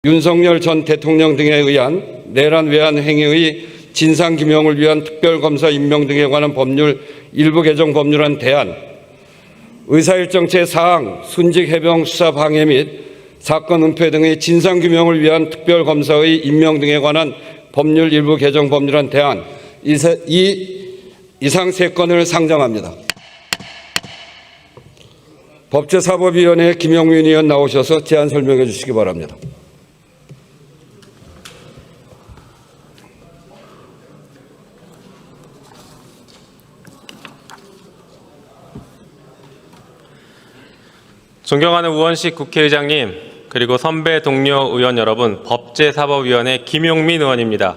윤석열 전 대통령 등에 의한 내란 외환 행위의 진상규명을 위한 특별검사 임명 등에 관한 법률 일부 개정 법률안 대안, 의사일정 제4항 순직 해병 수사 방해 및 사건 은폐 등의 진상규명을 위한 특별검사의 임명 등에 관한 법률 일부 개정 법률안 대안, 이상 세 건을 상정합니다. 법제사법위원회 김영민 의원 나오셔서 제안 설명해 주시기 바랍니다. 존경하는 우원식 국회의장님, 그리고 선배 동료 의원 여러분, 법제사법위원회 김용민 의원입니다.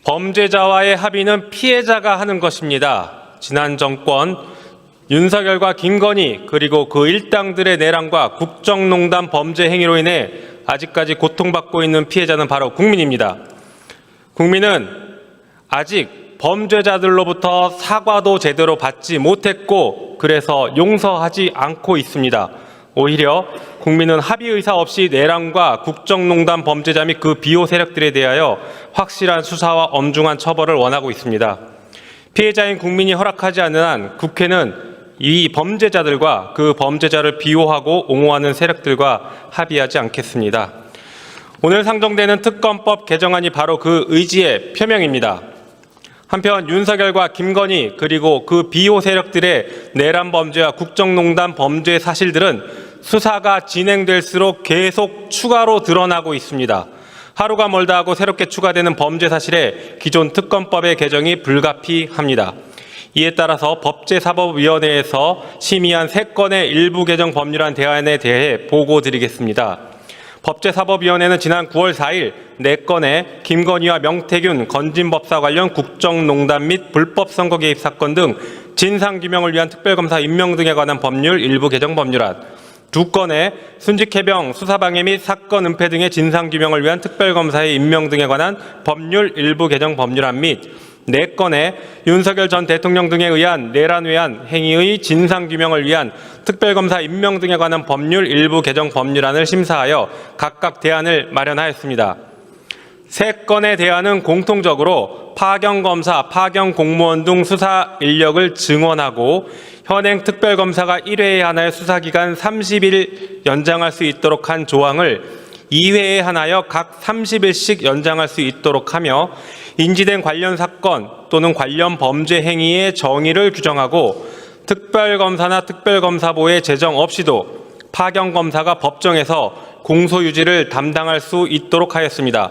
범죄자와의 합의는 피해자가 하는 것입니다. 지난 정권 윤석열과 김건희 그리고 그 일당들의 내란과 국정농단 범죄 행위로 인해 아직까지 고통받고 있는 피해자는 바로 국민입니다. 국민은 아직 범죄자들로부터 사과도 제대로 받지 못했고 그래서 용서하지 않고 있습니다. 오히려 국민은 합의 의사 없이 내란과 국정농단 범죄자 및 그 비호 세력들에 대하여 확실한 수사와 엄중한 처벌을 원하고 있습니다. 피해자인 국민이 허락하지 않는 한 국회는 이 범죄자들과 그 범죄자를 비호하고 옹호하는 세력들과 합의하지 않겠습니다. 오늘 상정되는 특검법 개정안이 바로 그 의지의 표명입니다. 한편 윤석열과 김건희 그리고 그 비호 세력들의 내란 범죄와 국정농단 범죄 사실들은 수사가 진행될수록 계속 추가로 드러나고 있습니다. 하루가 멀다 하고 새롭게 추가되는 범죄 사실에 기존 특검법의 개정이 불가피합니다. 이에 따라서 법제사법위원회에서 심의한 3건의 일부 개정 법률안 대안에 대해 보고드리겠습니다. 법제사법위원회는 지난 9월 4일 4건의 김건희와 명태균 건진법사 관련 국정농단 및 불법 선거 개입 사건 등 진상규명을 위한 특별검사 임명 등에 관한 법률 일부 개정 법률안, 2건의 순직해병 수사방해 및 사건 은폐 등의 진상규명을 위한 특별검사의 임명 등에 관한 법률 일부 개정 법률안 및 4건의 윤석열 전 대통령 등에 의한 내란 외환 행위의 진상규명을 위한 특별검사 임명 등에 관한 법률 일부 개정 법률안을 심사하여 각각 대안을 마련하였습니다. 3건의 대안은 공통적으로 파견검사, 파견공무원 등 수사 인력을 증원하고 현행 특별검사가 1회에 하나의 수사기간 30일 연장할 수 있도록 한 조항을 2회에 하나여 각 30일씩 연장할 수 있도록 하며 인지된 관련 사건 또는 관련 범죄 행위의 정의를 규정하고 특별검사나 특별검사보의 제정 없이도 파견검사가 법정에서 공소유지를 담당할 수 있도록 하였습니다.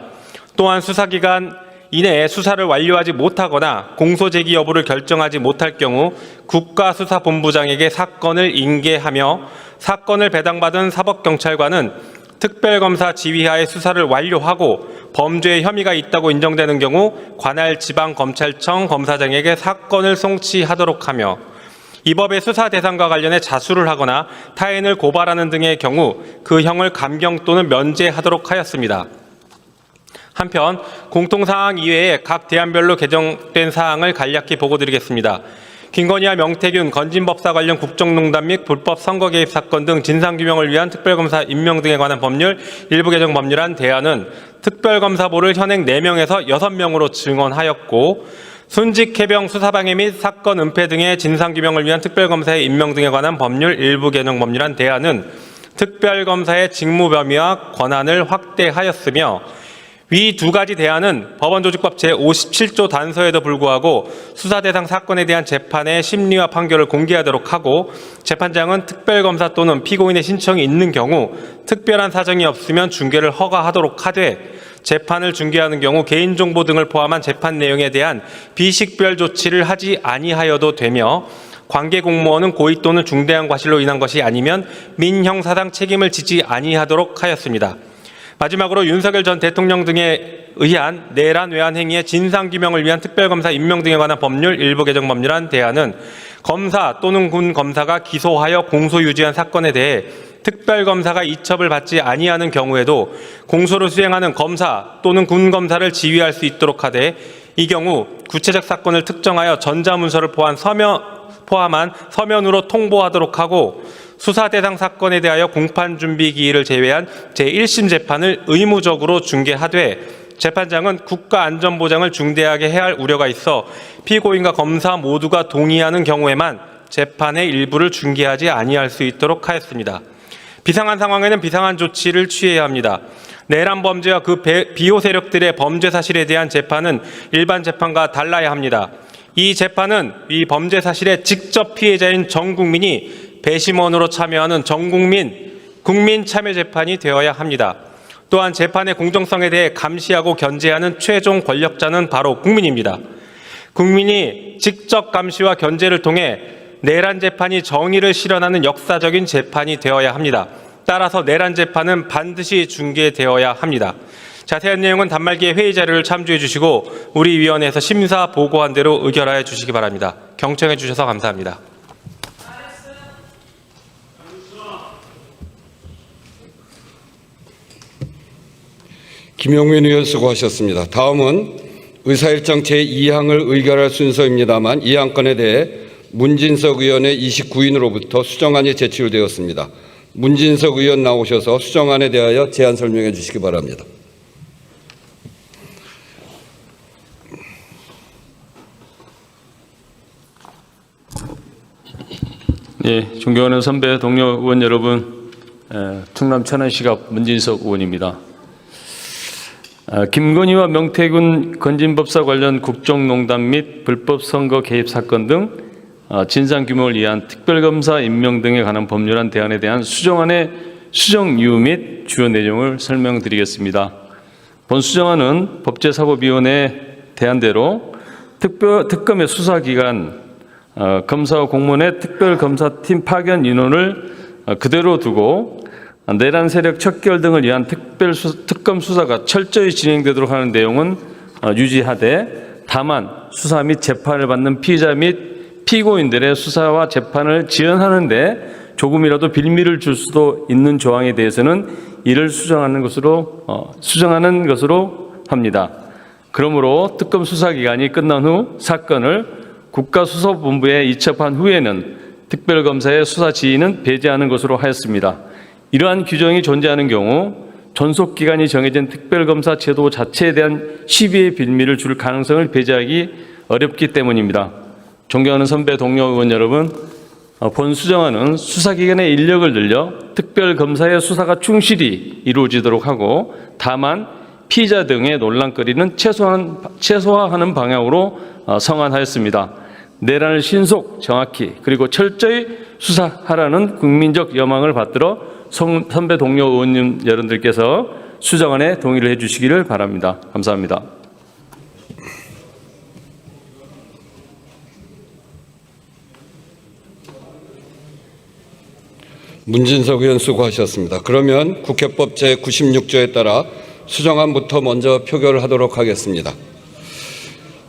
또한 수사기간 이내에 수사를 완료하지 못하거나 공소제기 여부를 결정하지 못할 경우 국가수사본부장에게 사건을 인계하며 사건을 배당받은 사법경찰관은 특별검사 지휘하에 수사를 완료하고 범죄의 혐의가 있다고 인정되는 경우 관할 지방검찰청 검사장에게 사건을 송치하도록 하며 이 법의 수사 대상과 관련해 자수를 하거나 타인을 고발하는 등의 경우 그 형을 감경 또는 면제하도록 하였습니다. 한편 공통사항 이외에 각 대안별로 개정된 사항을 간략히 보고드리겠습니다. 김건희와 명태균 건진법사 관련 국정농단 및 불법 선거 개입 사건 등 진상규명을 위한 특별검사 임명 등에 관한 법률 일부 개정 법률안 대안은 특별검사보를 현행 4명에서 6명으로 증원하였고 순직해병 수사방해 및 사건 은폐 등의 진상규명을 위한 특별검사의 임명 등에 관한 법률 일부 개정 법률안 대안은 특별검사의 직무 범위와 권한을 확대하였으며 위 2가지 대안은 법원조직법 제57조 단서에도 불구하고 수사 대상 사건에 대한 재판의 심리와 판결을 공개하도록 하고 재판장은 특별검사 또는 피고인의 신청이 있는 경우 특별한 사정이 없으면 중개를 허가하도록 하되 재판을 중개하는 경우 개인정보 등을 포함한 재판 내용에 대한 비식별 조치를 하지 아니하여도 되며 관계공무원은 고의 또는 중대한 과실로 인한 것이 아니면 민형사상 책임을 지지 아니하도록 하였습니다. 마지막으로 윤석열 전 대통령 등에 의한 내란 외환 행위의 진상규명을 위한 특별검사 임명 등에 관한 법률 일부 개정 법률안 대안은 검사 또는 군 검사가 기소하여 공소유지한 사건에 대해 특별검사가 이첩을 받지 아니하는 경우에도 공소를 수행하는 검사 또는 군 검사를 지휘할 수 있도록 하되 이 경우 구체적 사건을 특정하여 전자문서를 포함한 서면으로 통보하도록 하고 수사 대상 사건에 대하여 공판 준비 기일을 제외한 제1심 재판을 의무적으로 중개하되 재판장은 국가 안전보장을 중대하게 해야 할 우려가 있어 피고인과 검사 모두가 동의하는 경우에만 재판의 일부를 중개하지 아니할 수 있도록 하였습니다. 비상한 상황에는 비상한 조치를 취해야 합니다. 내란 범죄와 그 비호 세력들의 범죄 사실에 대한 재판은 일반 재판과 달라야 합니다. 이 재판은 이 범죄 사실의 직접 피해자인 전 국민이 배심원으로 참여하는 국민 참여 재판이 되어야 합니다. 또한 재판의 공정성에 대해 감시하고 견제하는 최종 권력자는 바로 국민입니다. 국민이 직접 감시와 견제를 통해 내란 재판이 정의를 실현하는 역사적인 재판이 되어야 합니다. 따라서 내란 재판은 반드시 중개되어야 합니다. 자세한 내용은 단말기의 회의 자료를 참조해 주시고 우리 위원회에서 심사 보고한 대로 의결하여 주시기 바랍니다. 경청해 주셔서 감사합니다. 김용민 의원 수고하셨습니다. 다음은 의사일정 제2항을 의결할 순서입니다만 이 안건에 대해 문진석 의원의 29인으로부터 수정안이 제출되었습니다. 문진석 의원 나오셔서 수정안에 대하여 제안 설명해 주시기 바랍니다. 예, 존경하는 선배 동료 의원 여러분, 충남 천안시갑 문진석 의원입니다. 김건희와 명태균 건진법사 관련 국정농단 및 불법 선거 개입 사건 등 진상규명을 위한 특별검사 임명 등에 관한 법률안 대안에 대한 수정안의 수정 이유 및 주요 내용을 설명드리겠습니다. 본 수정안은 법제사법위원회 대안대로 특검의 수사기관, 검사와 공무원의 특별검사팀 파견 인원을 그대로 두고 내란 세력 척결 등을 위한 특검 수사가 철저히 진행되도록 하는 내용은 유지하되 다만 수사 및 재판을 받는 피의자 및 피고인들의 수사와 재판을 지연하는 데 조금이라도 빌미를 줄 수도 있는 조항에 대해서는 이를 수정하는 것으로 합니다. 그러므로 특검 수사 기간이 끝난 후 사건을 국가수사본부에 이첩한 후에는 특별검사의 수사 지휘는 배제하는 것으로 하였습니다. 이러한 규정이 존재하는 경우 존속기간이 정해진 특별검사 제도 자체에 대한 시비의 빌미를 줄 가능성을 배제하기 어렵기 때문입니다. 존경하는 선배 동료 의원 여러분, 본 수정안은 수사기관의 인력을 늘려 특별검사의 수사가 충실히 이루어지도록 하고 다만 피의자 등의 논란거리는 최소화하는 방향으로 성안하였습니다. 내란을 신속, 정확히 그리고 철저히 수사하라는 국민적 여망을 받들어 선배 동료 의원님 여러분들께서 수정안에 동의를 해주시기를 바랍니다. 감사합니다. 문진석 의원 수고하셨습니다. 그러면 국회법 제96조에 따라 수정안부터 먼저 표결을 하도록 하겠습니다.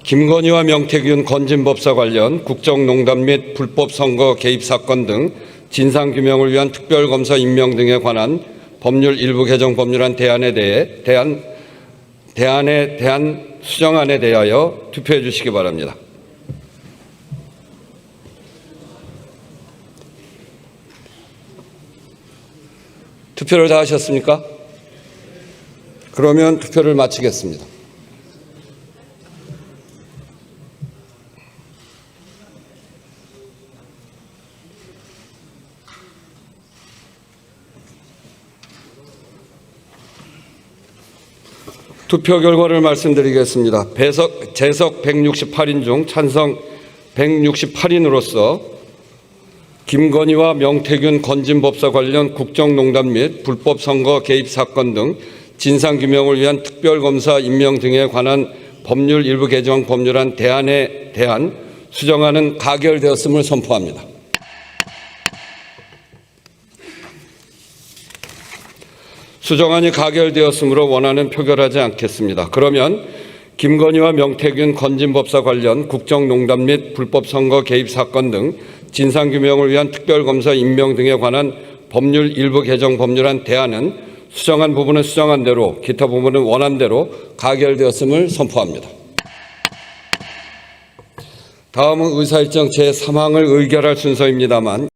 김건희와 명태균 건진법사 관련 국정농단 및 불법 선거 개입 사건 등 진상규명을 위한 특별검사 임명 등에 관한 법률 일부 개정 법률안 대안에 대한 수정안에 대하여 투표해 주시기 바랍니다. 투표를 다 하셨습니까? 그러면 투표를 마치겠습니다. 투표 결과를 말씀드리겠습니다. 재석 168인 중 찬성 168인으로서 김건희와 명태균 건진법사 관련 국정농단 및 불법 선거 개입 사건 등 진상규명을 위한 특별검사 임명 등에 관한 법률 일부 개정 법률안 대안에 대한 수정안은 가결되었음을 선포합니다. 수정안이 가결되었으므로 원안은 표결하지 않겠습니다. 그러면 김건희와 명태균 건진법사 관련 국정농단 및 불법 선거 개입 사건 등 진상규명을 위한 특별검사 임명 등에 관한 법률 일부 개정 법률안 대안은 수정안 부분은 수정한 대로 기타 부분은 원안대로 가결되었음을 선포합니다. 다음은 의사일정 제3항을 의결할 순서입니다만